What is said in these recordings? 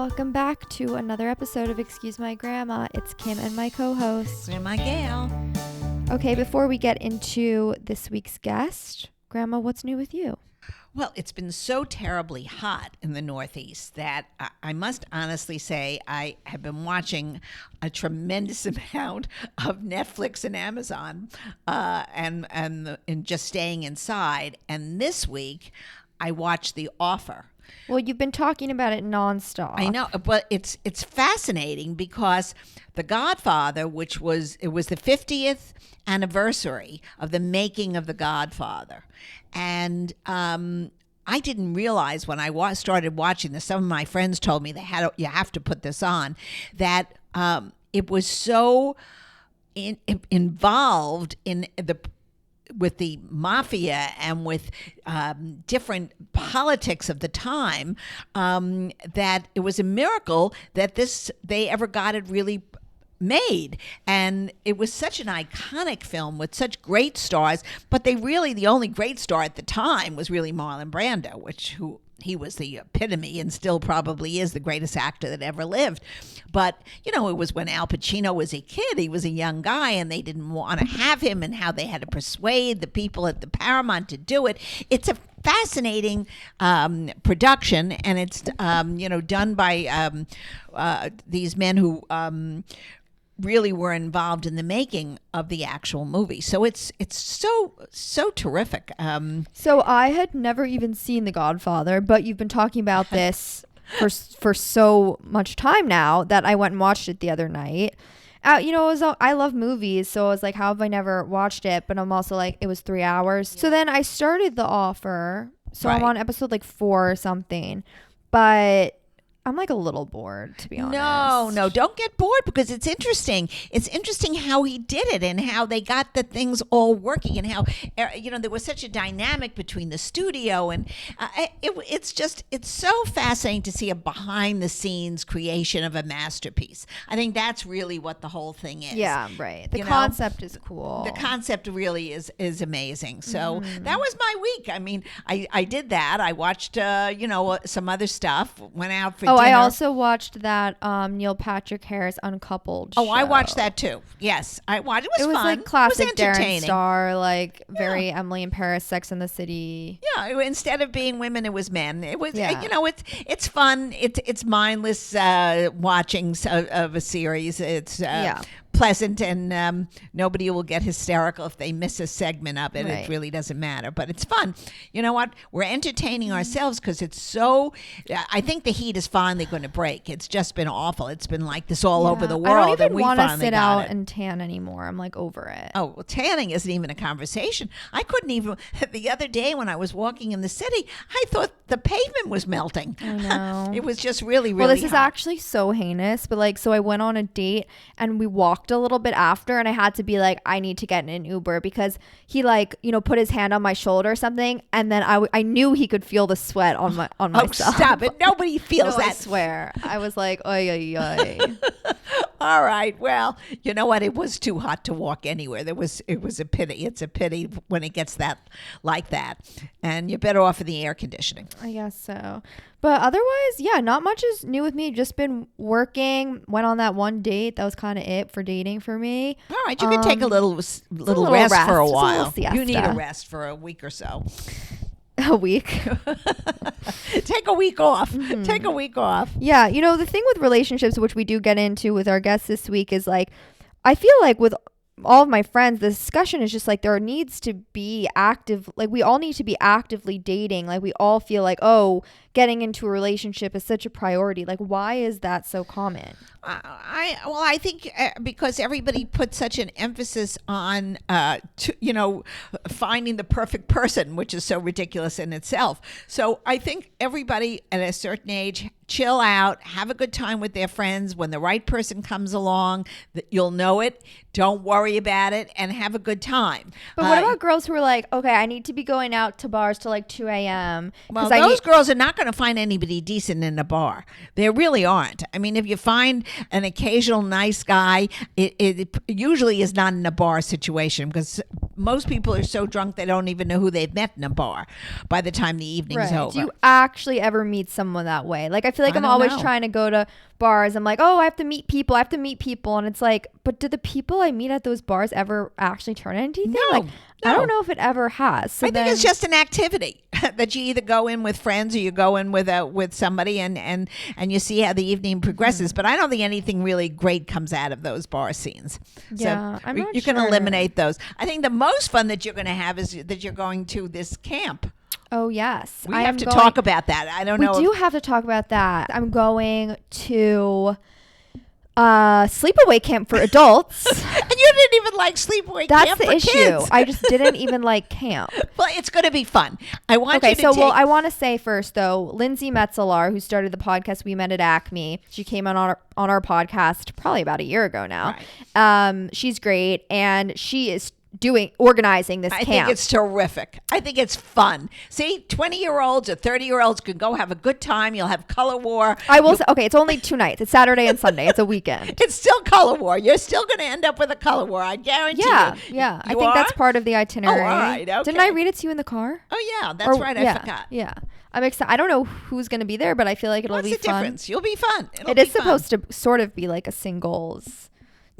Welcome back to another episode of Excuse My Grandma. It's Kim and my co-host. Grandma Gail. Okay, before we get into this week's guest, Grandma, what's new with you? Well, it's been so terribly hot in the Northeast that I must honestly say I have been watching a tremendous amount of Netflix and Amazon and just staying inside. And this week, I watched The Offer. Well, you've been talking about it nonstop. I know, but it's fascinating because The Godfather, it was the 50th anniversary of the making of The Godfather, and I didn't realize when I started watching this. Some of my friends told me you have to put this on. That it was so involved in with the mafia and with different politics of the time, that it was a miracle that they ever got it really made. And it was such an iconic film with such great stars, but the only great star at the time was really Marlon Brando, he was the epitome and still probably is the greatest actor that ever lived. But, it was when Al Pacino was a kid. He was a young guy and they didn't want to have him, and how they had to persuade the people at the Paramount to do it. It's a fascinating production, and it's, done by these men who really were involved in the making of the actual movie. So it's so terrific. So I had never even seen The Godfather, but you've been talking about this for so much time now that I went and watched it the other night. I love movies, so I was like, how have I never watched it? But I'm also like, it was 3 hours. So then I started The Offer. So right. I'm on episode 4 or something. But I'm a little bored, to be honest. No, don't get bored, because it's interesting. It's interesting how he did it and how they got the things all working, and how, there was such a dynamic between the studio, and it's so fascinating to see a behind the scenes creation of a masterpiece. I think that's really what the whole thing is. Yeah, right. The concept is cool. The concept really is amazing. So that was my week. I mean, I did that. I watched, some other stuff, went out for dinner. I also watched that Neil Patrick Harris Uncoupled show. I watched that too. Yes, I watched. It was fun. Classic it was Darren Star, very Emily in Paris, Sex and the City. Yeah, instead of being women, it was men. It was, it's fun. It's mindless watching of a series. It's pleasant, and nobody will get hysterical if they miss a segment of it. Right. It really doesn't matter, but it's fun. You know what? We're entertaining ourselves because it's so. I think the heat is finally going to break. It's just been awful. It's been like this all over the world. I don't even want to sit out and tan anymore. I'm over it. Oh, well, tanning isn't even a conversation. I couldn't even. The other day when I was walking in the city, I thought the pavement was melting. I know. It was just really, really Well, this is hot. actually so heinous, but so I went on a date and we walked a little bit after, and I had to be I need to get in an Uber, because he put his hand on my shoulder or something, and then I knew he could feel the sweat on myself. Oh, stop it. Nobody feels that. I swear. I was like, oy, oy, oy. All right. Well, you know what? It was too hot to walk anywhere. It was a pity. It's a pity when it gets like that. And you're better off in the air conditioning. I guess so. But otherwise, not much is new with me. Just been working. Went on that one date. That was kind of it for dating for me. All right. You can take a little rest for a while. You need a rest for a week or so. A week. Take a week off. Mm-hmm. Take a week off. Yeah. The thing with relationships, which we do get into with our guests this week, is I feel with all of my friends, the discussion is just there needs to be active, we all need to be actively dating. We all feel getting into a relationship is such a priority. Why is that so common? I think because everybody puts such an emphasis on finding the perfect person, which is so ridiculous in itself. So I think everybody at a certain age, chill out, have a good time with their friends. When the right person comes along, you'll know it. Don't worry about it, and have a good time. But what about girls who are okay, I need to be going out to bars till 2 a.m. Well, those girls are not going to find anybody decent in a bar. They really aren't. I mean, if you find an occasional nice guy, it usually is not in a bar situation, because most people are so drunk they don't even know who they've met in a bar by the time the evening's over. Do you actually ever meet someone that way? Like, I feel like I'm don't always know. trying to go to bars. I'm like, oh, I have to meet people. And it's like, but do the people I meet at those bars ever actually turn into anything? No, Like, I don't know if it ever has. So I think it's just an activity that you either go in with friends or you go in with somebody and you see how the evening progresses. But I don't think anything really great comes out of those bar scenes. Yeah, so I'm not you can sure. eliminate those. I think the most fun that you're going to have is that you're going to this camp. Oh, yes. We have to talk about that. I don't know. We do have to talk about that. I'm going to sleepaway camp for adults. And you didn't even like sleepaway camp. That's the for issue. kids. I just didn't even like camp. Well, it's going to be fun. I want you to I want to say first, though, Lindsay Metzelar, who started the podcast We Met at Acme, she came on our podcast probably about a year ago now. Right. She's great, and she is organizing this camp. I think it's terrific. I think it's fun. See, 20-year-olds or 30-year-olds can go have a good time. You'll have color war. I will say, okay, it's only 2 nights. It's Saturday and Sunday. It's a weekend. It's still color war. You're still going to end up with a color war. I guarantee you. Yeah. I think that's part of the itinerary. Oh, all right. Okay. Didn't I read it to you in the car? Oh, yeah. That's right. I forgot. Yeah. I'm excited. I don't know who's going to be there, but I feel like it'll be fun. What's the difference? You'll be fun. It is supposed to sort of be like a singles.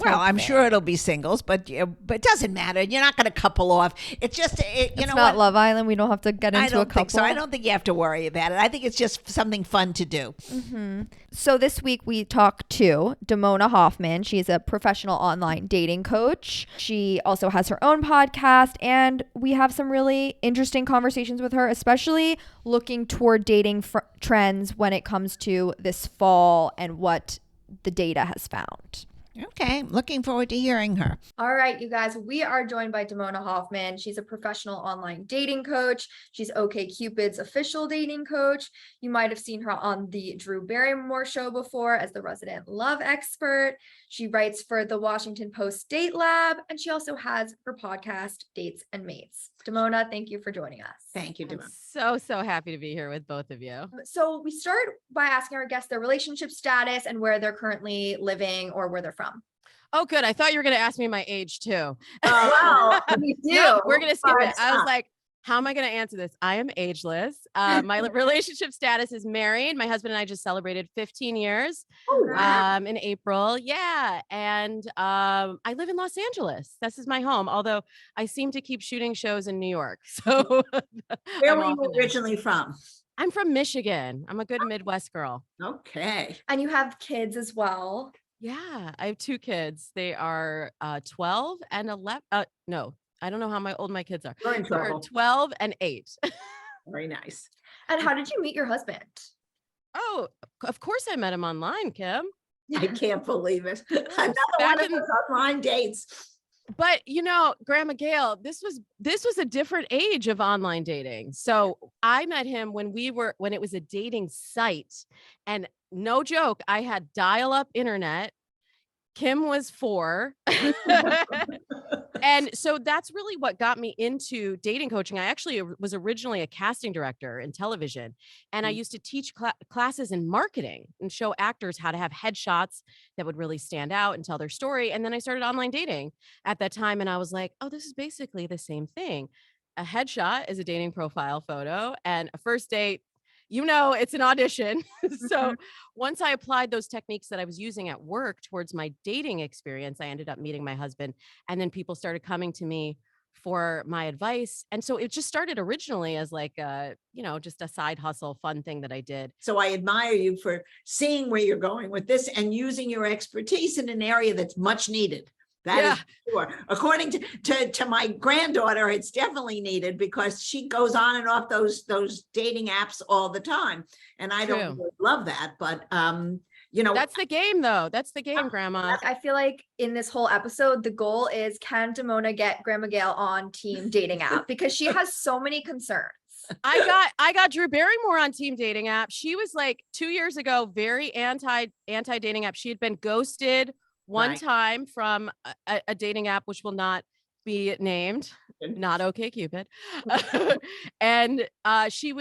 Well, I'm sure it'll be singles, but it doesn't matter. You're not going to couple off. It's just, it's not Love Island. We don't have to get into a couple. Think so. I don't think you have to worry about it. I think it's just something fun to do. Mm-hmm. So this week we talked to Demona Hoffman. She's a professional online dating coach. She also has her own podcast, and we have some really interesting conversations with her, especially looking toward dating trends when it comes to this fall and what the data has found. Okay, looking forward to hearing her. All right, you guys, we are joined by Demona Hoffman. She's a professional online dating coach. She's OkCupid's official dating coach. You might have seen her on the Drew Barrymore show before as the resident love expert. She writes for the Washington Post Date Lab, and she also has her podcast, Dates and Mates. Demona, thank you for joining us. Thank you, Demona. So happy to be here with both of you. So we start by asking our guests their relationship status and where they're currently living or where they're from. Oh, good. I thought you were going to ask me my age too. Wow, you do. No, we're going to skip it. I was like, how am I going to answer this? I am ageless. My relationship status is married. My husband and I just celebrated 15 years in April. Yeah. And I live in Los Angeles. This is my home, although I seem to keep shooting shows in New York. So where were you originally from? I'm from Michigan. I'm a good Midwest girl. Okay. And you have kids as well. Yeah, I have 2 kids. They are 12 and 11. No, I don't know how old my kids are. You're in trouble. They're 12 and 8. Very nice. And how did you meet your husband? Oh, of course I met him online, Kim. I can't believe it. Another one of those online dates. But Grandma Gail, this was a different age of online dating. So I met him when it was a dating site, and no joke, I had dial-up internet. Kim was 4. And so that's really what got me into dating coaching. I actually was originally a casting director in television, and I used to teach classes in marketing and show actors how to have headshots that would really stand out and tell their story. And then I started online dating at that time, and I was like, oh, this is basically the same thing. A headshot is a dating profile photo, and a first date, it's an audition. So once I applied those techniques that I was using at work towards my dating experience, I ended up meeting my husband, and then people started coming to me for my advice. And so it just started originally as like just a side hustle, fun thing that I did. So I admire you for seeing where you're going with this and using your expertise in an area that's much needed. That is sure. According to my granddaughter, it's definitely needed because she goes on and off those dating apps all the time. And I don't really love that, but that's the game though. That's the game, Grandma. I feel like in this whole episode, the goal is, can Demona get Grandma Gail on team dating app? Because she has so many concerns. I got Drew Barrymore on team dating app. She was like 2 years ago, very anti dating app. She had been ghosted one time from a dating app, which will not be named, not OkCupid. And she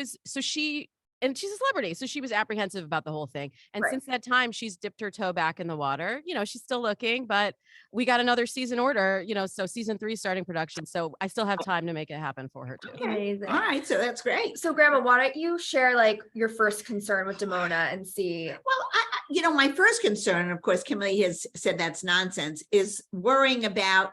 and she's a celebrity, so she was apprehensive about the whole thing. And Right. since that time, she's dipped her toe back in the water. She's still looking, but we got another season order, so season 3 starting production. So I still have time to make it happen for her too. Okay. Amazing. All right, so that's great. So Grandma, why don't you share like your first concern with Demona and see? Well, my first concern, and of course, Kimberly has said that's nonsense, is worrying about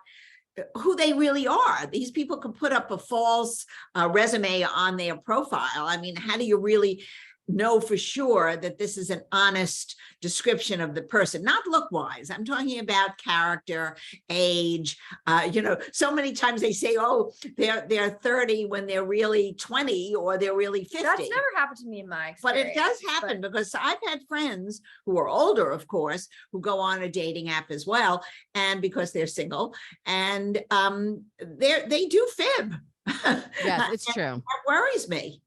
who they really are. These people can put up a false resume on their profile. I mean, how do you really know for sure that this is an honest description of the person? Not look wise. I'm talking about character, age. So many times they say, oh, they're 30 when they're really 20 or they're really 50. That's never happened to me in my But experience. it does happen because I've had friends who are older, of course, who go on a dating app as well, and because they're single, and they do fib. Yes, it's true. That worries me.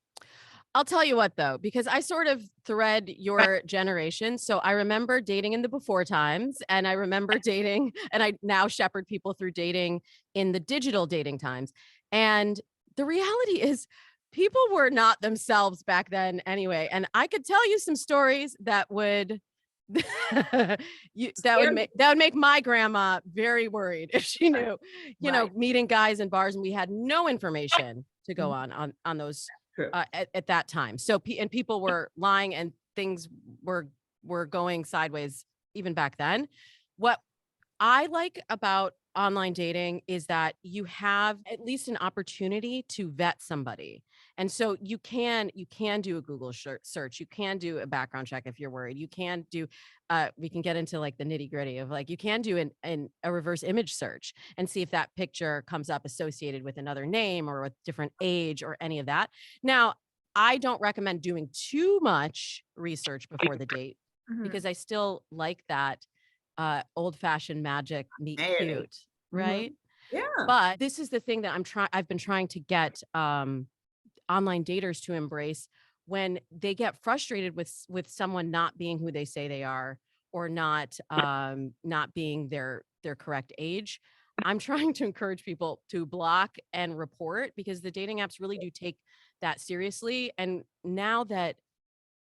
I'll tell you what, though, because I sort of thread your generation. So I remember dating in the before times, and I remember dating, and I now shepherd people through dating in the digital dating times. And the reality is people were not themselves back then anyway. And I could tell you some stories that would that would make my grandma very worried if she knew, meeting guys in bars, and we had no information to go on those at that time. So and people were lying, and things were going sideways even back then. What I like about online dating is that you have at least an opportunity to vet somebody. And so you can do a Google search. You can do a background check if you're worried. You can do, we can get into like the nitty gritty of like, you can do a reverse image search and see if that picture comes up associated with another name or with different age or any of that. Now, I don't recommend doing too much research before the date because I still like that old-fashioned magic, meet cute, right? Yeah. But this is the thing that I've been trying to get online daters to embrace when they get frustrated with someone not being who they say they are, or not being their correct age. I'm trying to encourage people to block and report, because the dating apps really do take that seriously. And now that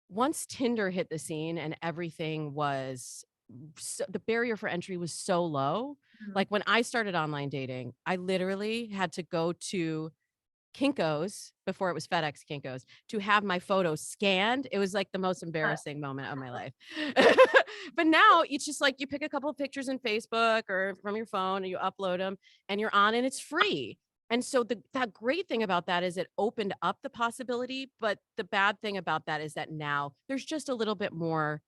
once Tinder hit the scene and everything was the barrier for entry was so low. Like when I started online dating, I literally had to go to Kinko's, before it was FedEx Kinko's, to have my photos scanned. It was like the most embarrassing moment of my life. But now it's just like you pick a couple of pictures in Facebook or from your phone and you upload them and you're on, and it's free. And so that great thing about that is it opened up the possibility. But the bad thing about that is that now there's just a little bit more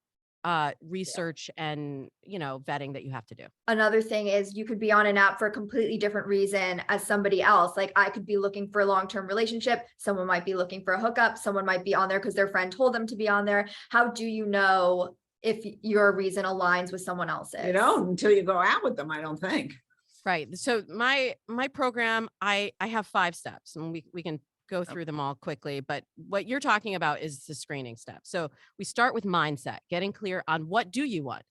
research and vetting that you have to do. Another thing is you could be on an app for a completely different reason as somebody else. Like I could be looking for a long-term relationship. Someone might be looking for a hookup. Someone might be on there because their friend told them to be on there. How do you know if your reason aligns with someone else's? You don't until you go out with them, I don't think. Right. So my program, I have 5 steps, and we can go through them all quickly, but what you're talking about is the screening step. So we start with mindset, getting clear on what do you want?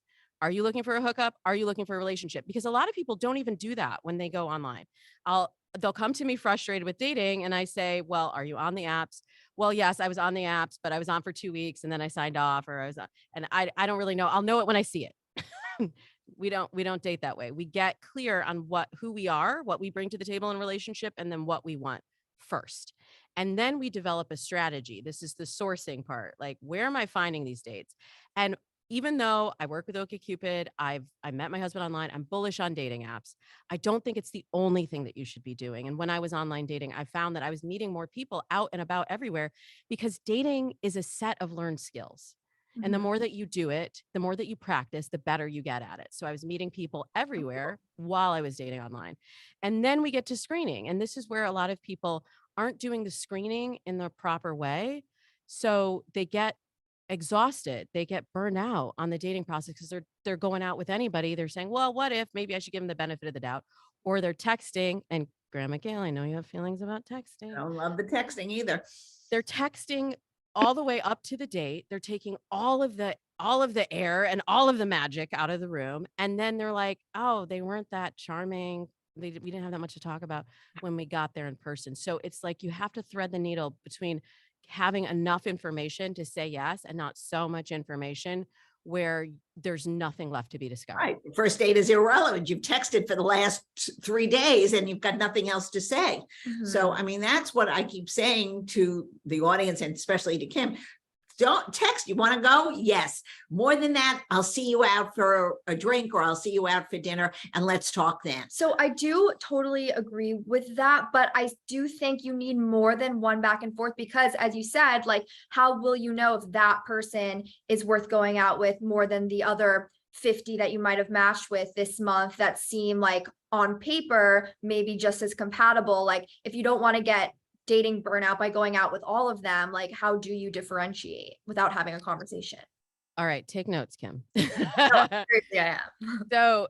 Are you looking for a hookup? Are you looking for a relationship? Because a lot of people don't even do that when they go online. They'll come to me frustrated with dating, and I say, well, are you on the apps? Well, yes, I was on the apps, but I was on for 2 weeks and then I signed off, or I don't really know. I'll know it when I see it. We don't date that way. We get clear on who we are, what we bring to the table in a relationship, and then what we want first. And then we develop a strategy. This is the sourcing part. Like, where am I finding these dates? And even though I work with OkCupid, I met my husband online, I'm bullish on dating apps. I don't think it's the only thing that you should be doing. And when I was online dating, I found that I was meeting more people out and about everywhere, because dating is a set of learned skills. And the more that you do it, the more that you practice, the better you get at it. So I was meeting people everywhere while I was dating online. And then we get to screening. And this is where a lot of people aren't doing the screening in the proper way. So they get exhausted. They get burned out on the dating process because they're going out with anybody. They're saying, well, what if maybe I should give them the benefit of the doubt? Or they're texting. And Grandma Gail, I know you have feelings about texting. I don't love the texting either. They're texting all the way up to the date. They're taking all of the air and all of the magic out of the room. And then they're like, oh, they weren't that charming. We didn't have that much to talk about when we got there in person. So it's like you have to thread the needle between having enough information to say yes and not so much information where there's nothing left to be discovered. Right. First date is irrelevant. You've texted for the last 3 days and you've got nothing else to say. So, I mean, that's what I keep saying to the audience and especially to Kim. Don't text. You want to go? Yes. More than that, I'll see you out for a drink or I'll see you out for dinner and let's talk then. So I do totally agree with that, but I do think you need more than one back and forth because as you said, like, how will you know if that person is worth going out with more than the other 50 that you might have matched with this month that seem like on paper, maybe just as compatible? Like if you don't want to get dating burnout by going out with all of them, like how do you differentiate without having a conversation? All right, take notes, Kim. No, seriously, I am. So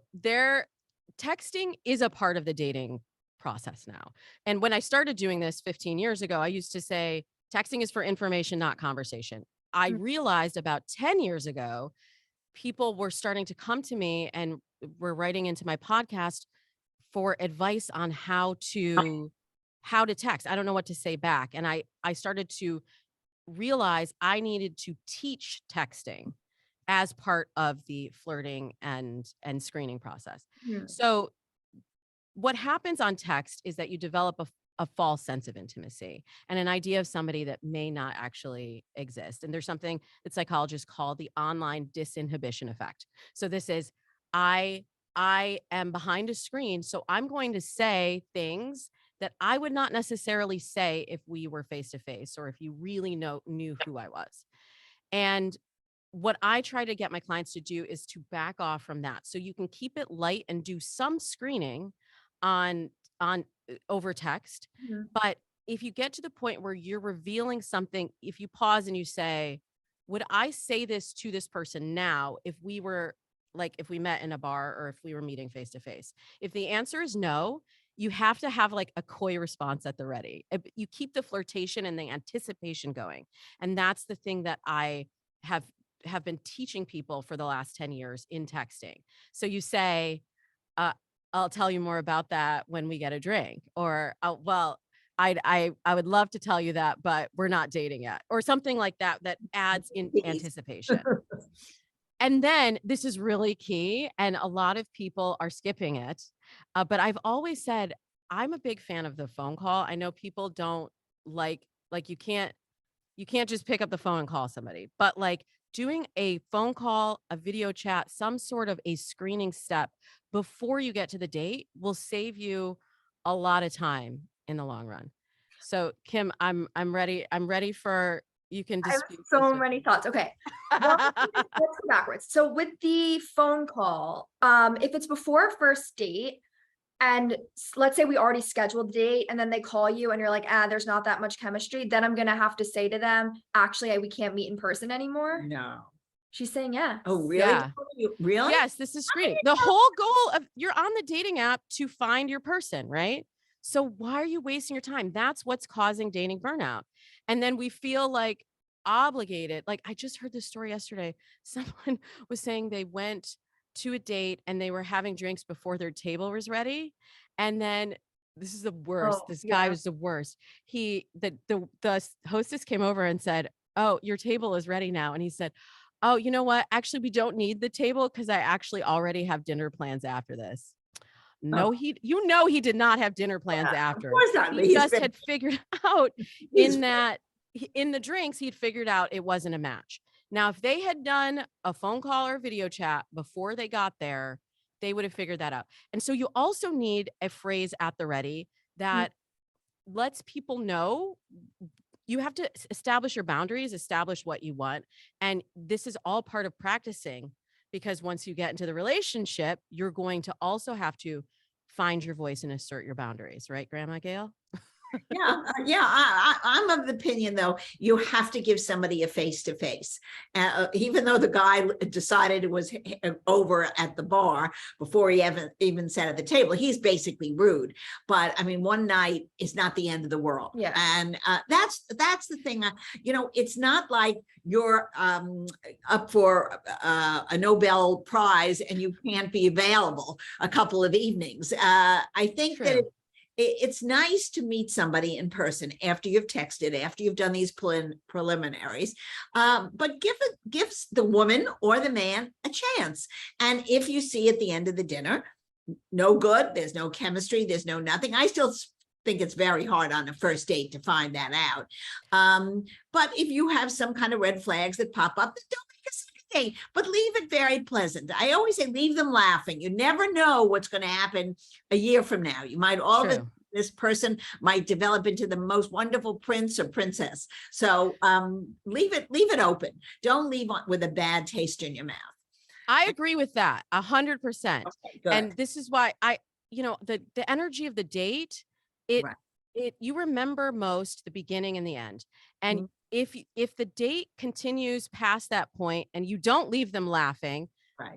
texting is a part of the dating process now. And when I started doing this 15 years ago, I used to say texting is for information, not conversation. I realized about 10 years ago, people were starting to come to me and were writing into my podcast for advice on how to text. I don't know what to say back. And I started to realize I needed to teach texting as part of the flirting and screening process. So what happens on text is that you develop a false sense of intimacy and an idea of somebody that may not actually exist. And there's something that psychologists call the online disinhibition effect. So this is, I am behind a screen, so I'm going to say things that I would not necessarily say if we were face to face or if you really knew who I was. And what I try to get my clients to do is to back off from that. So you can keep it light and do some screening on over text. But if you get to the point where you're revealing something, if you pause and you say, would I say this to this person now if we met in a bar or if we were meeting face to face? If the answer is no, you have to have like a coy response at the ready. You keep the flirtation and the anticipation going. And that's the thing that I have been teaching people for the last 10 years in texting. So you say, I'll tell you more about that when we get a drink, or, well, I would love to tell you that, but we're not dating yet, or something like that, that adds in anticipation. And then this is really key. And a lot of people are skipping it. But I've always said, I'm a big fan of the phone call. I know people don't like you can't just pick up the phone and call somebody, but like doing a phone call, a video chat, some sort of a screening step before you get to the date will save you a lot of time in the long run. So Kim, I'm ready. I'm ready for, you can I have dispute so many thoughts. Okay. Well, let's go backwards. So with the phone call, if it's before a first date, and let's say we already scheduled the date and then they call you and you're like, there's not that much chemistry, then I'm going to have to say to them, actually, we can't meet in person anymore. No. She's saying, yeah. Oh, really? Yeah. Really? Yes, this is screening. The whole goal of, you're on the dating app to find your person, right? So why are you wasting your time? That's what's causing dating burnout. And then we feel like obligated. Like I just heard this story yesterday. Someone was saying they went to a date and they were having drinks before their table was ready. And then this is the worst. This guy was the worst. The hostess came over and said, "Oh, your table is ready now." And he said, "Oh, you know what? Actually, we don't need the table because I actually already have dinner plans after this." No, he did not have dinner plans after. Of course not. He just had figured out in the drinks, he'd figured out it wasn't a match. Now, if they had done a phone call or video chat before they got there, they would have figured that out. And so you also need a phrase at the ready that lets people know you have to establish your boundaries, establish what you want. And this is all part of practicing, because once you get into the relationship, you're going to also have to find your voice and assert your boundaries, right, Grandma Gail? I'm of the opinion, though, you have to give somebody a face-to-face. Even though the guy decided it was over at the bar before he even sat at the table, he's basically rude. But I mean, one night is not the end of the world. Yeah. And that's the thing. It's not like you're up for a Nobel Prize and you can't be available a couple of evenings. I think that it's nice to meet somebody in person after you've texted, after you've done these preliminaries, but gives the woman or the man a chance. And if you see at the end of the dinner, no good, there's no chemistry, there's no nothing. I still think it's very hard on a first date to find that out. But if you have some kind of red flags that pop up, don't make a second date, but leave it very pleasant. I always say, leave them laughing. You never know what's going to happen a year from now. You might this person might develop into the most wonderful prince or princess. So leave it open. Don't leave with a bad taste in your mouth. I agree with that 100%. Okay, and this is why the energy of the date, you remember most the beginning and the end. And if the date continues past that point and you don't leave them laughing,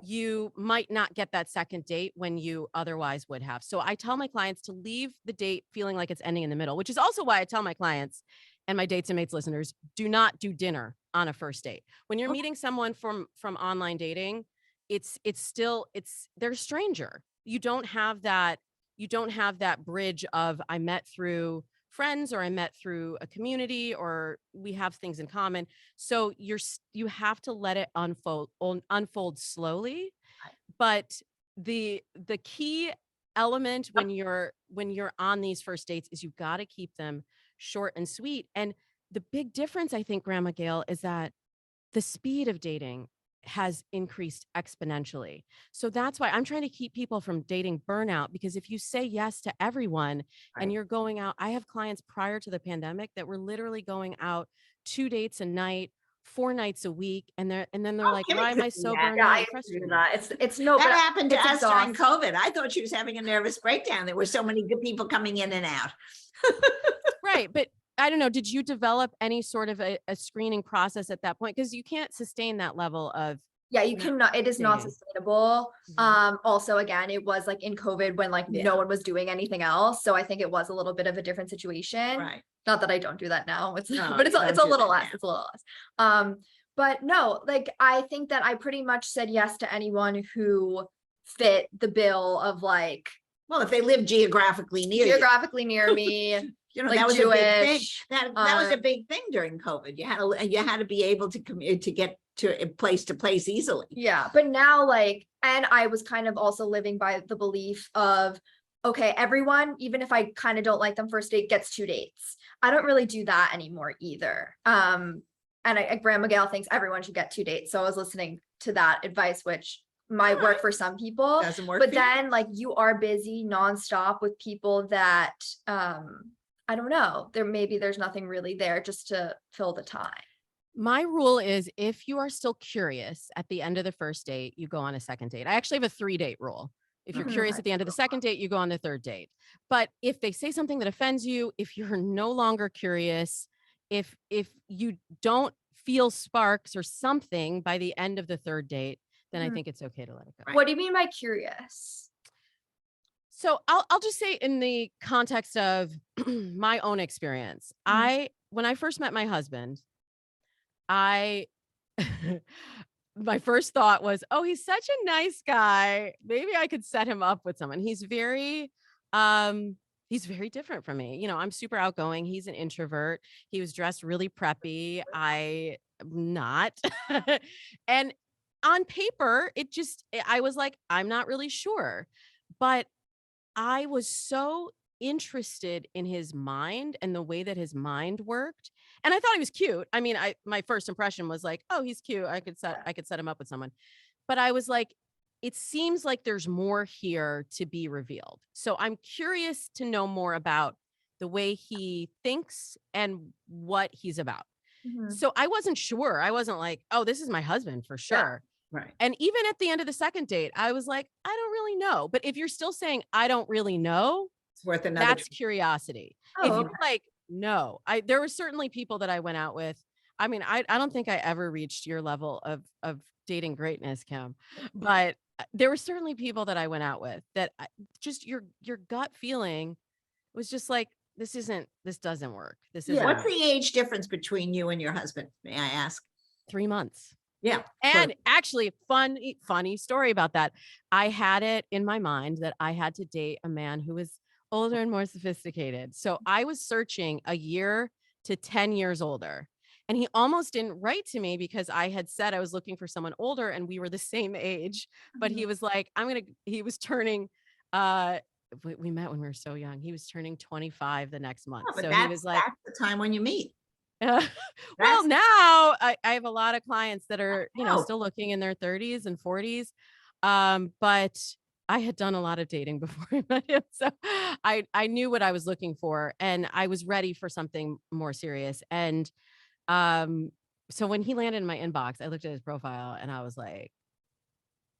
you might not get that second date when you otherwise would have. So I tell my clients to leave the date feeling like it's ending in the middle, which is also why I tell my clients and my Dates and Mates listeners, do not do dinner on a first date. When you're meeting someone from online dating, they're a stranger. You don't have that bridge of I met through friends or I met through a community or we have things in common. So you have to let it unfold slowly. But the key element when you're on these first dates is you got to keep them short and sweet. And the big difference, I think, Grandma Gail, is that the speed of dating has increased exponentially. So that's why I'm trying to keep people from dating burnout, because if you say yes to everyone and you're going out, I have clients prior to the pandemic that were literally going out 2 dates a night, 4 nights a week. And then they're like, why am I so burned out? That happened to us during COVID. I thought she was having a nervous breakdown. There were so many good people coming in and out. Right. But I don't know, did you develop any sort of a screening process at that point? Because you can't sustain that level of. Yeah, you cannot, it is not sustainable. Also, again, it was like in COVID when no one was doing anything else. So I think it was a little bit of a different situation. Right. Not that I don't do that now. But it's a little less. It's a little less. But no, I think that I pretty much said yes to anyone who fit the bill of well, if they live geographically near me. That was Jewish, a big thing. That was a big thing during COVID. You had to be able to commute to get to place easily. Yeah, but now and I was kind of also living by the belief of, okay, everyone, even if I kind of don't like them first date, gets 2 dates. I don't really do that anymore either. And Grandma Gail thinks everyone should get 2 dates. So I was listening to that advice, which might work for some people. Doesn't work. But then you are busy nonstop with people that I don't know, there's nothing really there just to fill the time. My rule is if you are still curious at the end of the first date, you go on a second date. I actually have a 3-date rule. If you're curious at the end of the second date, you go on the third date. But if they say something that offends you, if you're no longer curious, if you don't feel sparks or something by the end of the third date, then I think it's okay to let it go. What do you mean by curious? So I'll just say in the context of my own experience, when I first met my husband, my first thought was, oh, he's such a nice guy. Maybe I could set him up with someone. He's very different from me. I'm super outgoing. He's an introvert. He was dressed really preppy. I'm not. And on paper, I was like, I'm not really sure, but I was so interested in his mind and the way that his mind worked. And I thought he was cute. I mean, my first impression was like, oh, he's cute. I could set him up with someone. But I was like, it seems like there's more here to be revealed. So I'm curious to know more about the way he thinks and what he's about. So I wasn't sure. I wasn't like, oh, this is my husband for sure. Right. And even at the end of the second date, I was like, I don't really know. But if you're still saying, I don't really know, it's worth another. That's curiosity. If you're like, no, there were certainly people that I went out with. I mean, I don't think I ever reached your level of dating greatness, Kim, but there were certainly people that I went out with that just your gut feeling was just like, this doesn't work. What's the age difference between you and your husband? May I ask? 3 months. Yeah. And actually funny story about that. I had it in my mind that I had to date a man who was older and more sophisticated. So I was searching a year to 10 years older. And he almost didn't write to me because I had said I was looking for someone older and we were the same age. But he was like, he was turning, we met when we were so young. He was turning 25 the next month. Oh, but So he was like, that's the time when you meet. well, That's now I have a lot of clients that are, still looking in their 30s and 40s. But I had done a lot of dating before I met him. So I knew what I was looking for and I was ready for something more serious. And so when he landed in my inbox, I looked at his profile and I was like,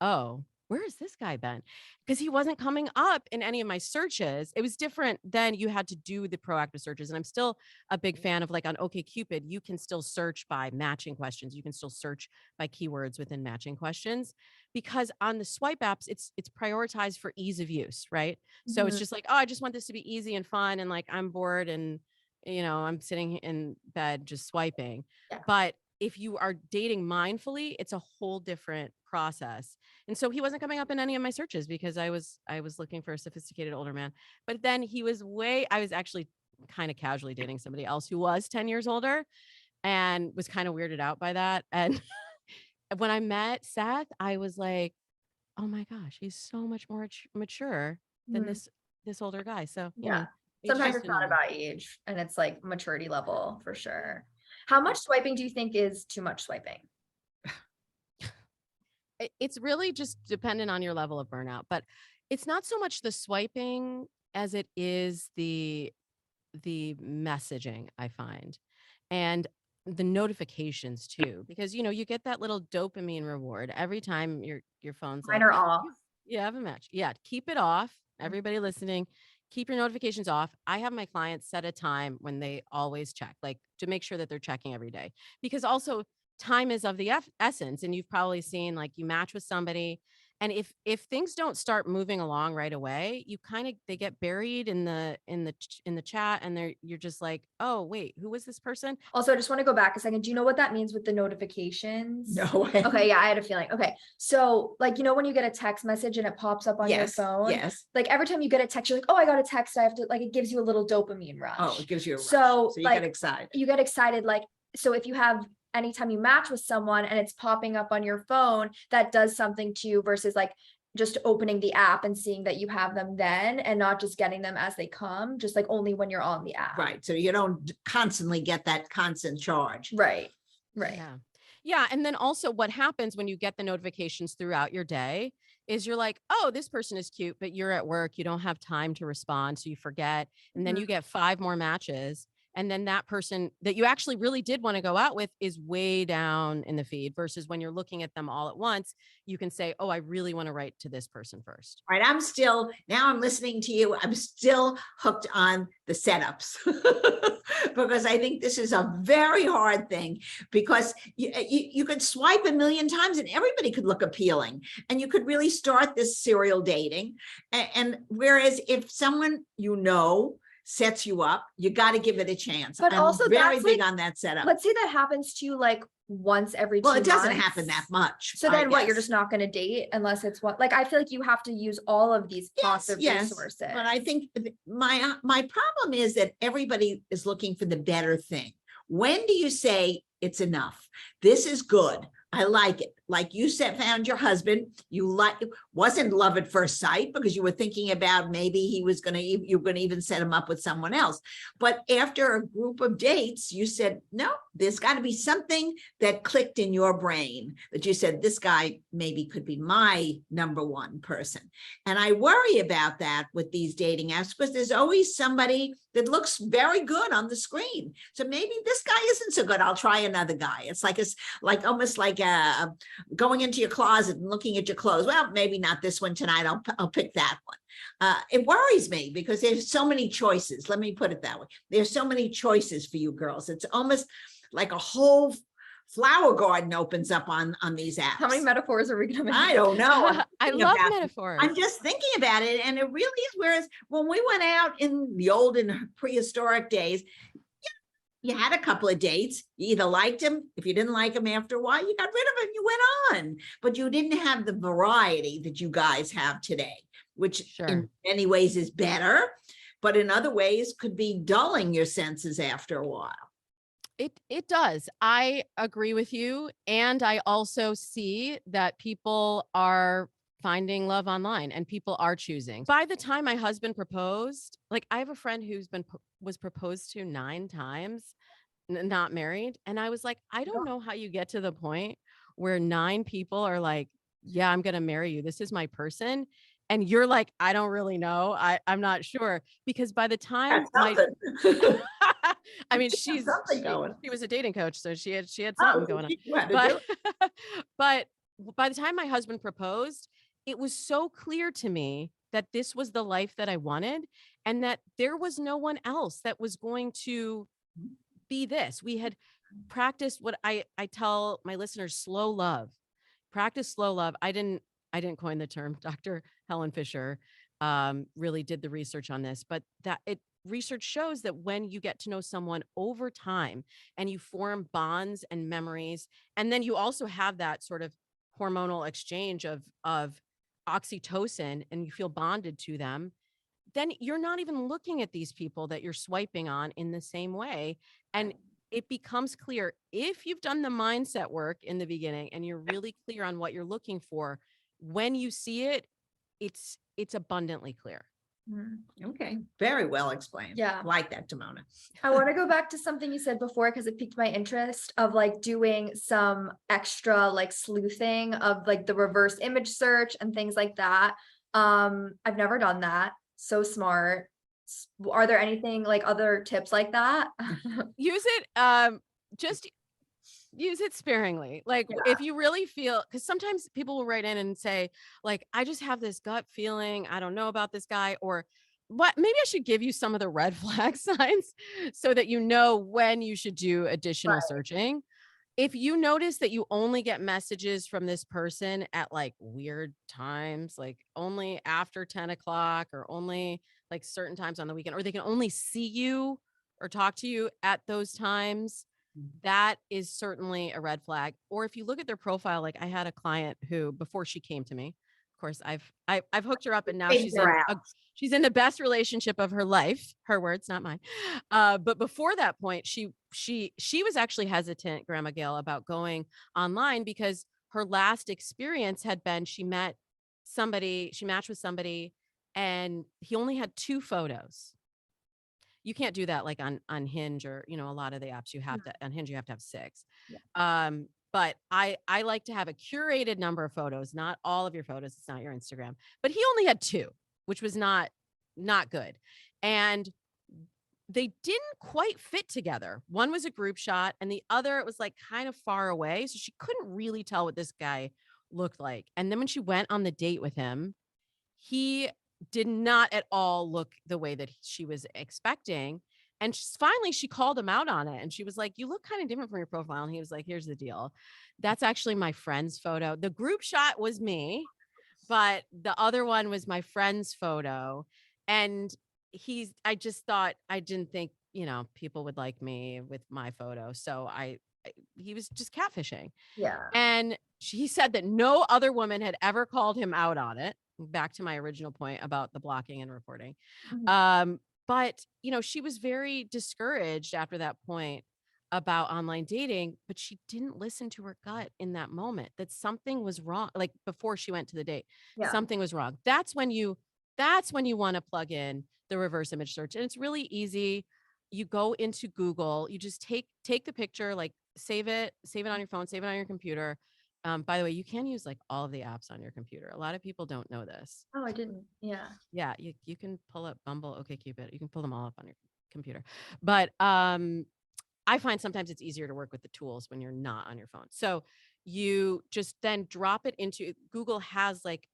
oh, where has this guy been? Because he wasn't coming up in any of my searches. It was different then. You had to do the proactive searches. And I'm still a big fan of, like, on OkCupid, you can still search by matching questions. You can still search by keywords within matching questions, because on the swipe apps, it's prioritized for ease of use, right? So it's just like, oh, I just want this to be easy and fun. And like, I'm bored and, I'm sitting in bed just swiping. Yeah. But if you are dating mindfully, it's a whole different process. And so he wasn't coming up in any of my searches because I was looking for a sophisticated older man. But then I was actually kind of casually dating somebody else who was 10 years older and was kind of weirded out by that. And when I met Seth, I was like, oh my gosh, he's so much more mature than this older guy. So, Yeah. age Sometimes just it's not didn't- about age, and it's like maturity level for sure. How much swiping do you think is too much swiping? It's really just dependent on your level of burnout, but it's not so much the swiping as it is the messaging, I find, and the notifications too, because you get that little dopamine reward every time your phone's Mine like, are off. you have a match. Yeah, keep it off. Everybody listening, keep your notifications off. I have my clients set a time when they always check, like, to make sure that they're checking every day, because also time is of the essence. And you've probably seen, like, you match with somebody, and if things don't start moving along right away, they get buried in the chat, and you're just like, oh wait, who was this person? Also, I just want to go back a second. Do you know what that means with the notifications? No. Okay, yeah, I had a feeling. Okay. So, like, when you get a text message and it pops up on your phone, Yes. like every time you get a text, you're like, oh, I got a text. I have to, like, it gives you a little dopamine rush. Oh, it gives you a rush. So you like, get excited. You get excited. Like, so if you have, anytime you match with someone and it's popping up on your phone, that does something to you versus like just opening the app and seeing that you have them then, and not just getting them as they come, just like only when you're on the app. Right. So you don't constantly get that constant charge. Right. Yeah. Yeah. And then also what happens when you get the notifications throughout your day is you're like, oh, this person is cute, but you're at work. You don't have time to respond. So you forget. And then you get 5 more matches. And then that person that you actually really did want to go out with is way down in the feed, versus when you're looking at them all at once, you can say, oh, I really want to write to this person first. All right. I'm listening to you. I'm still hooked on the setups because I think this is a very hard thing, because you could swipe a million times and everybody could look appealing, and you could really start this serial dating. And whereas if someone, sets you up, you got to give it a chance. But I'm also very that's big like, on that setup. let's say that happens to you like once every 2 months. Well, it doesn't happen that much. So then what, you're just not going to date unless it's like, I feel like you have to use all of these positive resources. But I think my problem is that everybody is looking for the better thing. When do you say it's enough? This is good. I like it. Like you said, found your husband, wasn't love at first sight, because you were thinking about maybe you were going to even set him up with someone else. But after a group of dates, you said, no, there's got to be something that clicked in your brain that you said, this guy maybe could be my number one person. And I worry about that with these dating apps, because there's always somebody that looks very good on the screen. So maybe this guy isn't so good. I'll try another guy. It's like almost like going into your closet and looking at your clothes. Well, maybe not this one tonight. I'll pick that one. It worries me because there's so many choices. Let me put it that way. There's so many choices for you girls. It's almost like a whole flower garden opens up on these apps. How many metaphors are we going to make? I don't know. I love metaphors. I'm just thinking about it, and it really is. Whereas when we went out in the old and prehistoric days, you had a couple of dates. You either liked him. If you didn't like him after a while, you got rid of him. You went on, but you didn't have the variety that you guys have today, which in many ways is better. but in other ways could be dulling your senses after a while. It does. I agree with you. And I also see that people are finding love online and people are choosing. By the time my husband proposed, like I have a friend who's was proposed to 9 times, not married. And I was like, I don't know how you get to the point where 9 people are like, yeah, I'm going to marry you. This is my person. And you're like, I don't really know. I'm not sure. Because by the time I mean, she was a dating coach, so she had something going on. But but by the time my husband proposed, it was so clear to me that this was the life that I wanted and that there was no one else that was going to be this. We had practiced what I tell my listeners, slow love. Practice slow love. I didn't coin the term. Dr. Helen Fisher really did the research on this, but research shows that when you get to know someone over time and you form bonds and memories, and then you also have that sort of hormonal exchange of oxytocin and you feel bonded to them, then you're not even looking at these people that you're swiping on in the same way. And it becomes clear if you've done the mindset work in the beginning and you're really clear on what you're looking for, when you see it, it's abundantly clear. Okay. Very well explained. Yeah. Like that, Demona. I want to go back to something you said before because it piqued my interest of like doing some extra like sleuthing of like the reverse image search and things like that. I've never done that. So smart. Are there anything like other tips like that? Use it. Just use it sparingly. Like if you really feel, because sometimes people will write in and say like, I just have this gut feeling. I don't know about this guy, or what, maybe I should give you some of the red flag signs so that you know when you should do additional searching. If you notice that you only get messages from this person at like weird times, like only after 10 o'clock or only like certain times on the weekend, or they can only see you or talk to you at those times, that is certainly a red flag. Or if you look at their profile, like I had a client who, before she came to me, of course, I've hooked her up and now she's in the best relationship of her life. Her words, not mine. But before that point, she was actually hesitant, Grandma Gail, about going online because her last experience had been she matched with somebody and he only had 2 photos. You can't do that like on Hinge or, a lot of the apps you have to, on Hinge, you have to have 6. Yeah. But I like to have a curated number of photos, not all of your photos. It's not your Instagram, but he only had 2, which was not good. And they didn't quite fit together. One was a group shot and the other, it was like kind of far away. So she couldn't really tell what this guy looked like. And then when she went on the date with him, he did not at all look the way that she was expecting. And finally she called him out on it. And she was like, you look kind of different from your profile. And he was like, here's the deal. That's actually my friend's photo. The group shot was me, but the other one was my friend's photo. And I didn't think, people would like me with my photo. So he was just catfishing. Yeah. And he said that no other woman had ever called him out on it. Back to my original point about the blocking and reporting. Mm-hmm. But, she was very discouraged after that point about online dating, but she didn't listen to her gut in that moment that something was wrong. Like before she went to the date, something was wrong. That's when you want to plug in the reverse image search. And it's really easy. You go into Google, you just take the picture, like save it on your phone, save it on your computer. By the way, you can use like all of the apps on your computer. A lot of people don't know this. Oh, I didn't. Yeah. Yeah. You can pull up Bumble, OkCupid. You can pull them all up on your computer. But I find sometimes it's easier to work with the tools when you're not on your phone. So you just then drop it into Google has like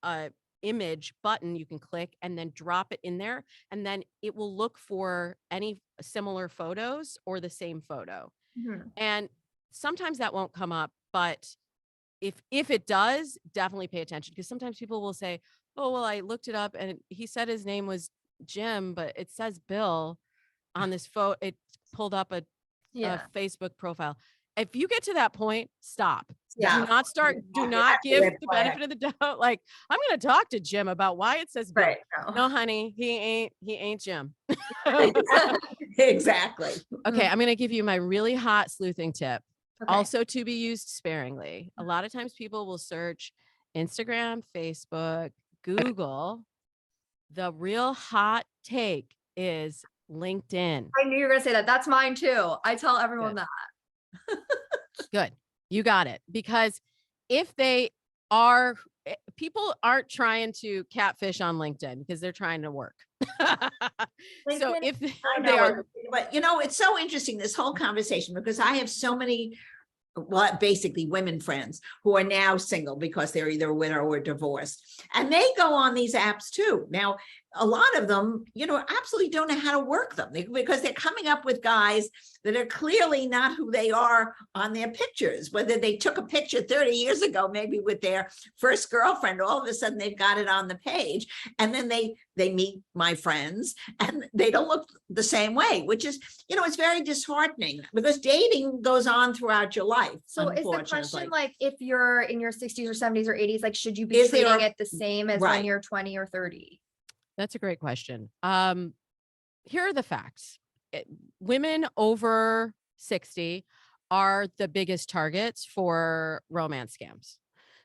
a image button you can click and then drop it in there. And then it will look for any similar photos or the same photo. Mm-hmm. And sometimes that won't come up, but if it does, definitely pay attention because sometimes people will say, oh, well, I looked it up and he said his name was Jim, but it says Bill on this photo. It pulled up a Facebook profile. if you get to that point, stop. Yeah. Do not start, do not give the benefit of the doubt. Like, I'm going to talk to Jim about why it says B. Right. No, honey, he ain't Jim. Exactly. Okay, I'm going to give you my really hot sleuthing tip. Okay. Also to be used sparingly. A lot of times people will search Instagram, Facebook, Google. The real hot take is LinkedIn. I knew you were going to say that. That's mine too. I tell everyone that. Good. You got it. Because if they are, people aren't trying to catfish on LinkedIn because they're trying to work. So LinkedIn, if I they know, are, but it's so interesting, this whole conversation, because I have so many, well, basically women friends who are now single because they're either a widow or divorced, and they go on these apps too. Now, a lot of them, absolutely don't know how to work them because they're coming up with guys that are clearly not who they are on their pictures. Whether they took a picture 30 years ago, maybe with their first girlfriend, all of a sudden they've got it on the page, and then they meet my friends and they don't look the same way, which is, it's very disheartening because dating goes on throughout your life. So is the question, like, if you're in your 60s or 70s or 80s, like, should you be treating it the same as when you're 20 or 30? That's a great question. Here are the facts. Women over 60 are the biggest targets for romance scams.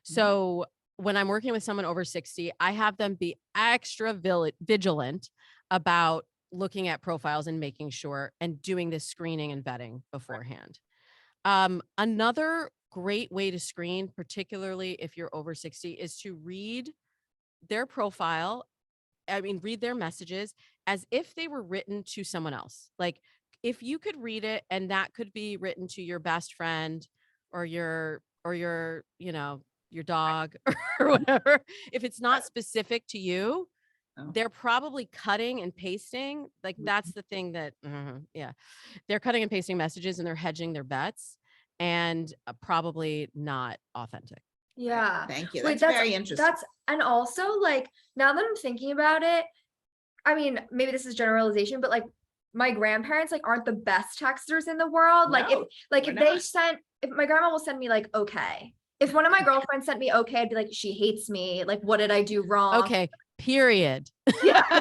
So when I'm working with someone over 60, I have them be extra vigilant about looking at profiles and making sure and doing this screening and vetting beforehand. Another great way to screen, particularly if you're over 60, is to read their profile. Read their messages as if they were written to someone else. Like, if you could read it and that could be written to your best friend or your dog or whatever, if it's not specific to you, they're probably cutting and pasting. Like, that's the thing that, they're cutting and pasting messages and they're hedging their bets, and probably not authentic. Yeah. Thank you. That's very interesting. And also, like, now that I'm thinking about it, I mean, maybe this is generalization, but like my grandparents like aren't the best texters in the world. Like, if my grandma will send me like, okay. If one of my girlfriends sent me okay, I'd be like, she hates me. Like, what did I do wrong? Okay. Period. Yeah.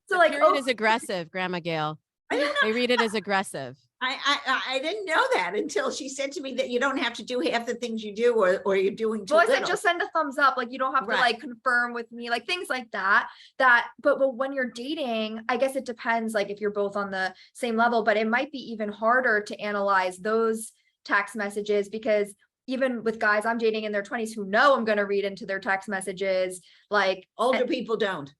So like, period is aggressive, Grandma Gail. They read it as aggressive. I didn't know that until she said to me that you don't have to do half the things you do or you're doing too little. I said just send a thumbs up. Like, you don't have to like confirm with me, like things like that. But when you're dating, I guess it depends, like if you're both on the same level, but it might be even harder to analyze those text messages, because even with guys I'm dating in their 20s who know I'm going to read into their text messages, like older people don't.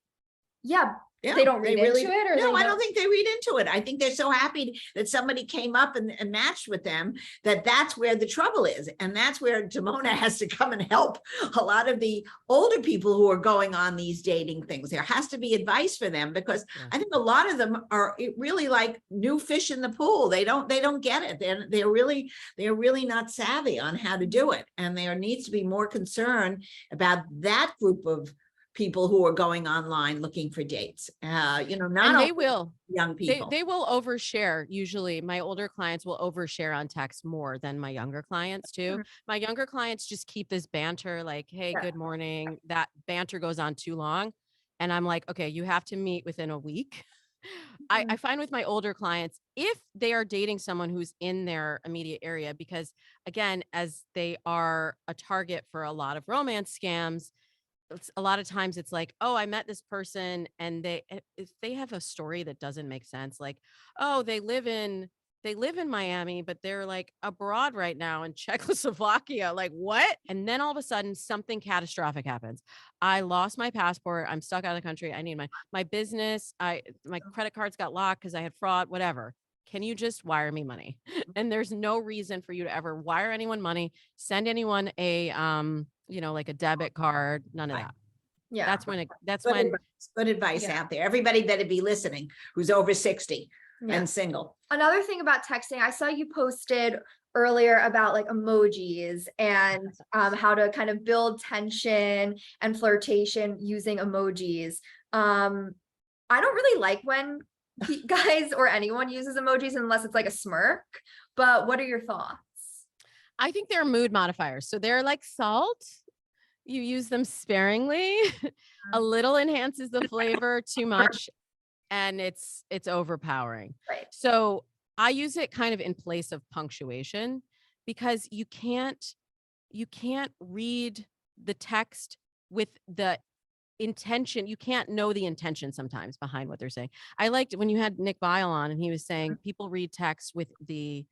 Yeah. They don't read into it? Or no, I don't think they read into it. I think they're so happy that somebody came up and matched with them, that's where the trouble is. And that's where Demona has to come and help a lot of the older people who are going on these dating things. There has to be advice for them, because I think a lot of them are really like new fish in the pool. They don't get it. They're really not savvy on how to do it. And there needs to be more concern about that group of people who are going online looking for dates. Not and they will. Young people. They will overshare. Usually my older clients will overshare on text more than my younger clients too. Mm-hmm. My younger clients just keep this banter, like, hey, good morning. That banter goes on too long. And I'm like, okay, you have to meet within a week. I find with my older clients, if they are dating someone who's in their immediate area, because again, as they are a target for a lot of romance scams, a lot of times it's like, oh, I met this person and if they have a story that doesn't make sense, like, oh, they live in Miami, but they're like abroad right now in Czechoslovakia. Like, what? And then all of a sudden something catastrophic happens. I lost my passport. I'm stuck out of the country. I need my business. My credit cards got locked because I had fraud, whatever. Can you just wire me money? And there's no reason for you to ever wire anyone money, send anyone a, like a debit card, none of that. Yeah. That's when good advice out there. Everybody better be listening who's over 60 and single. Another thing about texting, I saw you posted earlier about like emojis and how to kind of build tension and flirtation using emojis. I don't really like when guys or anyone uses emojis unless it's like a smirk but what are your thoughts? I think they're mood modifiers. So they're like salt. You use them sparingly. A little enhances the flavor, too much, and it's overpowering. Right. So I use it kind of in place of punctuation, because you can't read the text with the intention. You can't know the intention sometimes behind what they're saying. I liked when you had Nick Bile on, and he was saying people read text with the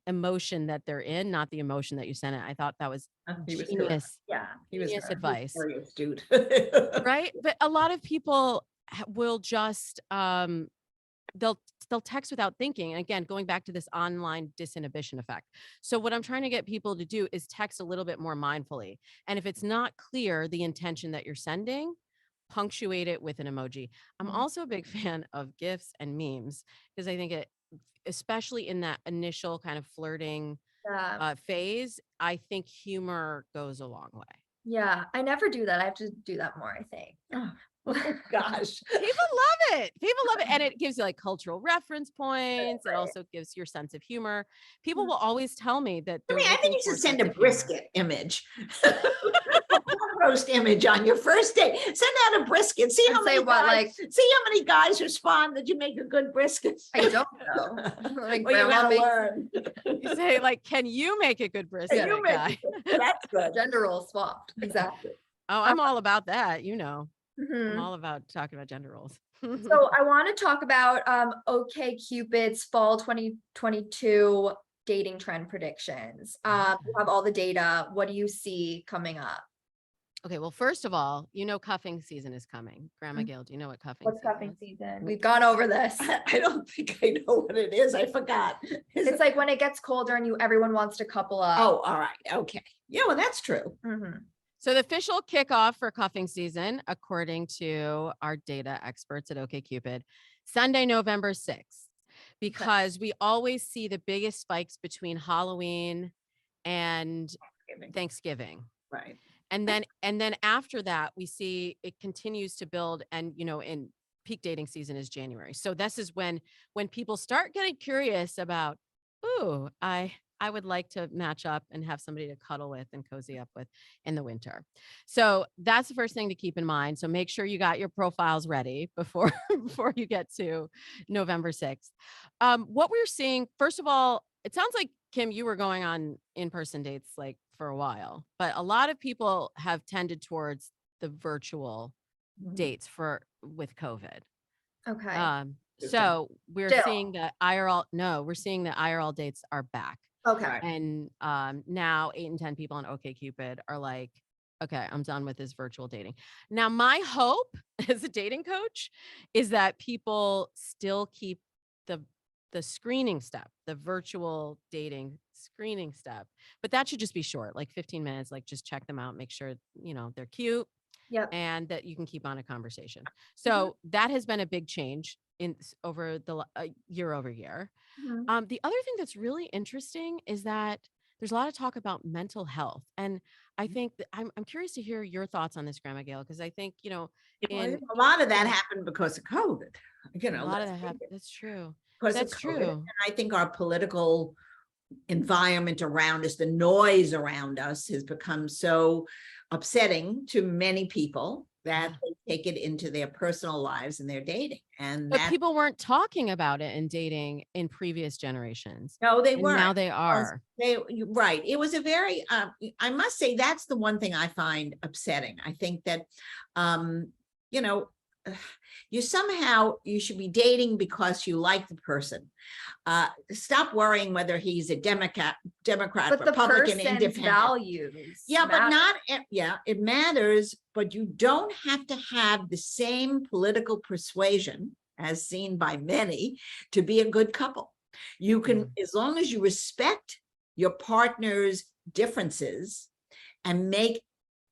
emotion that they're in, not the emotion that you sent it. I thought that was genius. Yeah. Genius advice. Very astute. Right? But a lot of people will just they'll text without thinking. And again, going back to this online disinhibition effect. So what I'm trying to get people to do is text a little bit more mindfully. And if it's not clear the intention that you're sending, punctuate it with an emoji. I'm also a big fan of GIFs and memes, because I think it, especially in that initial kind of flirting phase, I think humor goes a long way. Yeah, I never do that. I have to do that more, I think. Oh gosh. People love it. People love it. And it gives you like cultural reference points. It Right. also gives your sense of humor. People will always tell me that I they're mean, I think you should send a sense of humor. brisket image. Roast image on your first date. Send out a brisket. See how And say many what, guys, see how many guys respond that you make a good brisket. I don't know. Like Well, you grandma gotta makes learn. You say like, can you make a good brisket, You make guy? That's good. gender roles swapped. Exactly. Oh, I'm all about that. You know, I'm Mhm. all about talking about gender roles. So I want to talk about OkCupid's fall 2022 dating trend predictions. You have all the data. What do you see coming up? Okay, well, first of all, you know, cuffing season is coming. Grandma Mhm. Gail, do you know what cuffing What's season cuffing is? season? We've gone over this. I don't think I know what it is. I forgot. It's like when it gets colder and everyone wants to couple up. Oh, all right. Okay. Yeah, well, that's true. Mhm. So the official kickoff for cuffing season, according to our data experts at OkCupid, Sunday, November 6th, because we always see the biggest spikes between Halloween and Thanksgiving. Right. And then after that, we see it continues to build, and you know, in peak dating season is January. So this is when people start getting curious about, ooh, I would like to match up and have somebody to cuddle with and cozy up with in the winter. So that's the first thing to keep in mind. So make sure you got your profiles ready before you get to November 6th. What we're seeing, first of all, it sounds like, Kim, you were going on in-person dates like for a while, but a lot of people have tended towards the virtual dates with COVID. Okay. So we're Still. seeing that we're seeing that IRL dates are back. Okay. And now 8 in 10 people on OkCupid are like, okay, I'm done with this virtual dating. Now, my hope as a dating coach is that people still keep the screening step, the virtual dating screening step, but that should just be short, like 15 minutes, like just check them out, make sure, you know, they're cute. Yep. And that you can keep on a conversation. So that has been a big change over the year over year. Mhm. The other thing that's really interesting is that there's a lot of talk about mental health. And I think that I'm curious to hear your thoughts on this, Grandma Gail, because I think, you know, A lot of that happened because of COVID. You know, a lot of that happened. That's true. That's true. And I think our political environment around us, the noise around us, has become so upsetting to many people that they take it into their personal lives and their dating. And but people weren't talking about it in dating in previous generations. No, they weren't. Now they are. Right. It was a very, I must say, that's the one thing I find upsetting. I think that, you know, you should be dating because you like the person. Stop worrying whether he's a Democrat, But the Republican, person's independent. values. Yeah, but matter. it matters, but you don't have to have the same political persuasion as seen by many to be a good couple. You can, as long as you respect your partner's differences and make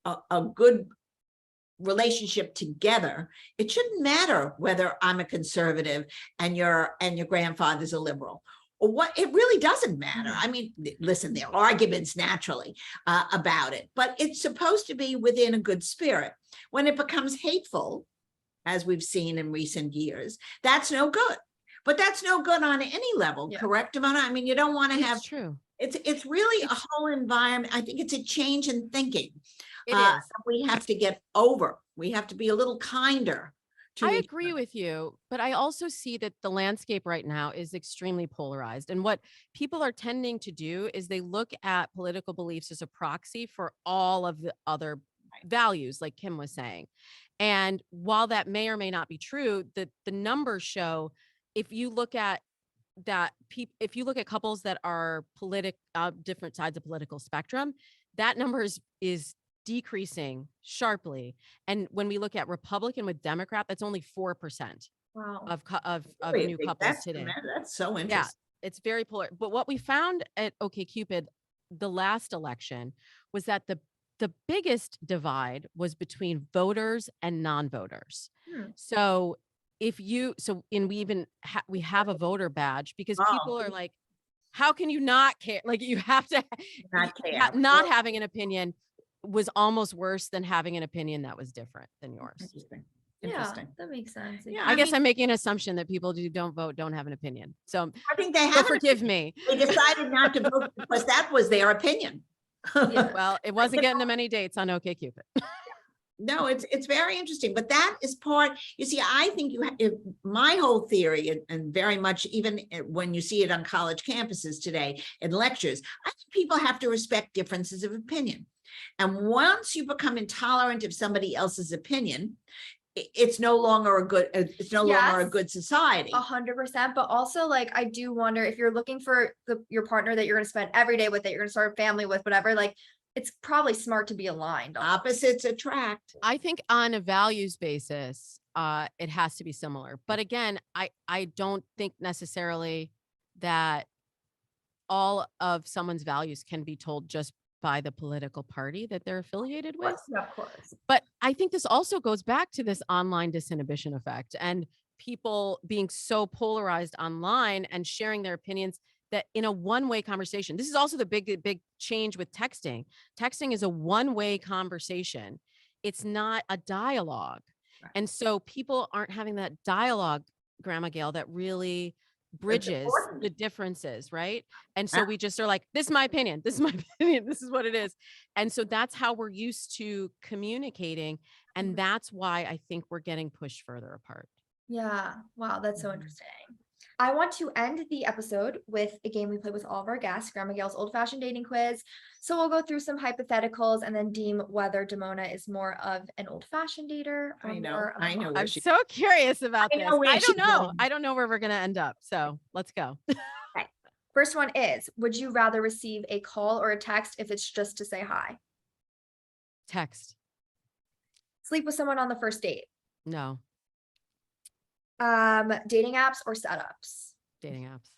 a good relationship together, it shouldn't matter whether I'm a conservative and your grandfather's a liberal. Or what, it really doesn't matter. I mean, listen, there are arguments naturally about it, but it's supposed to be within a good spirit. When it becomes hateful, as we've seen in recent years, that's no good. But that's no good on any level, Yeah. correct, Demona? I mean, you don't want to have, It's true. it's really a whole environment. I think it's a change in thinking. It is. We have to get over. We have to be a little kinder to I each agree other. with you, but I also see that the landscape right now is extremely polarized. And what people are tending to do is they look at political beliefs as a proxy for all of the other values, like Kim was saying. And while that may or may not be true, the numbers show if you look at if you look at couples that are different sides of political spectrum, that number is decreasing sharply. And when we look at Republican with Democrat, that's only 4% Wow. of Really, new I think couples today. That's so Yeah, interesting. it's very polar. But what we found at OkCupid the last election was that the biggest divide was between voters and non-voters. Hmm. So we have a voter badge because Oh. people are like, how can you not care? Like you have to Not care. not having an opinion was almost worse than having an opinion that was different than yours. Interesting. Yeah, Interesting. that makes sense. Yeah, I guess mean, I'm making an assumption that people who don't vote don't have an opinion. So I think they so have. forgive me. They decided not to vote because that was their opinion. Yeah. Well, it wasn't getting them any dates on OkCupid. No, it's very interesting, but that is part, you see, I think my whole theory and very much even when you see it on college campuses today in lectures, I think people have to respect differences of opinion. And once you become intolerant of somebody else's opinion, it's no longer a good society. 100%. But also, like, I do wonder if you're looking for your partner that you're going to spend every day with, that you're going to start a family with, whatever, like, it's probably smart to be aligned. Opposites attract. I think on a values basis, it has to be similar. But again, I don't think necessarily that all of someone's values can be told just by the political party that they're affiliated with. Yeah, of course. But I think this also goes back to this online disinhibition effect and people being so polarized online and sharing their opinions that in a one-way conversation. This is also the big change with texting. Texting is a one-way conversation. It's not a dialogue. Right. And so people aren't having that dialogue, Grandma Gail, that really bridges the differences, right? And so we just are like, this is my opinion. This is my opinion. This is what it is. And so that's how we're used to communicating. And that's why I think we're getting pushed further apart. Yeah. Wow. That's so interesting. I want to end the episode with a game we play with all of our guests, Grandma Gail's old-fashioned dating quiz. So we'll go through some hypotheticals and then deem whether Demona is more of an old-fashioned dater. I know. I'm so curious about this. I don't know where we're going to end up. So let's go. Okay. First one is, would you rather receive a call or a text if it's just to say hi? Text. Sleep with someone on the first date? No. Dating apps or setups? Dating apps.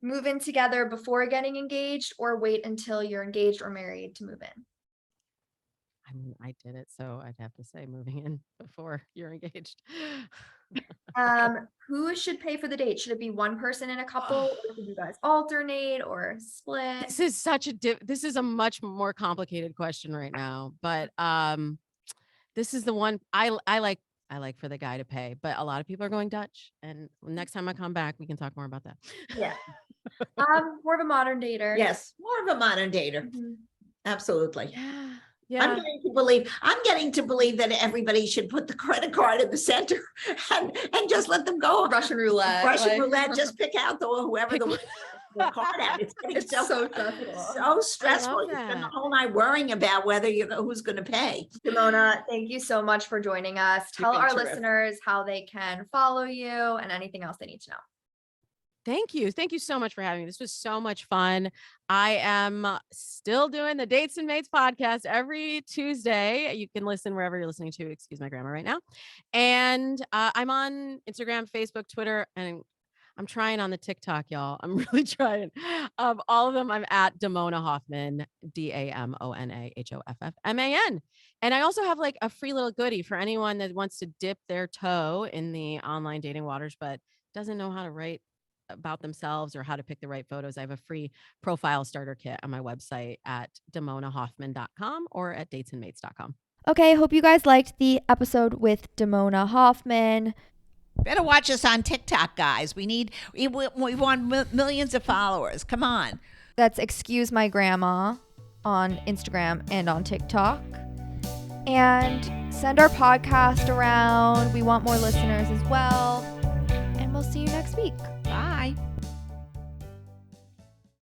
Move in together before getting engaged or wait until you're engaged or married to move in? I mean, I did it, so I'd have to say moving in before you're engaged. Who should pay for the date? Should it be one person in a couple, or should you guys alternate or split? This is a much more complicated question right now, but this is the one I like for the guy to pay, but a lot of people are going Dutch. And next time I come back, we can talk more about that. Yeah. More of a modern dater. Yes, more of a modern dater. Mm-hmm. Absolutely. Yeah. I'm getting to believe that everybody should put the credit card in the center and just let them go. Russian roulette. Roulette. Just pick out whoever the card out. It's so stressful. So stressful. You spend the whole night worrying about whether who's going to pay. Demona, thank you so much for joining us. Tell our listeners how they can follow you and anything else they need to know. Thank you. Thank you so much for having me. This was so much fun. I am still doing the Dates and Mates podcast every Tuesday. You can listen wherever you're listening to, excuse my grammar right now. And I'm on Instagram, Facebook, Twitter, and I'm trying on the TikTok, y'all. I'm really trying. All of them, I'm at Demona Hoffman, DamonaHoffman. And I also have like a free little goodie for anyone that wants to dip their toe in the online dating waters, but doesn't know how to write about themselves or how to pick the right photos. I have a free profile starter kit on my website at demonahoffman.com or at datesandmates.com. Okay, hope you guys liked the episode with Demona Hoffman. Better watch us on TikTok, guys. We want millions of followers. Come on. That's Excuse My Grandma on Instagram and on TikTok. And send our podcast around. We want more listeners as well. And we'll see you next week.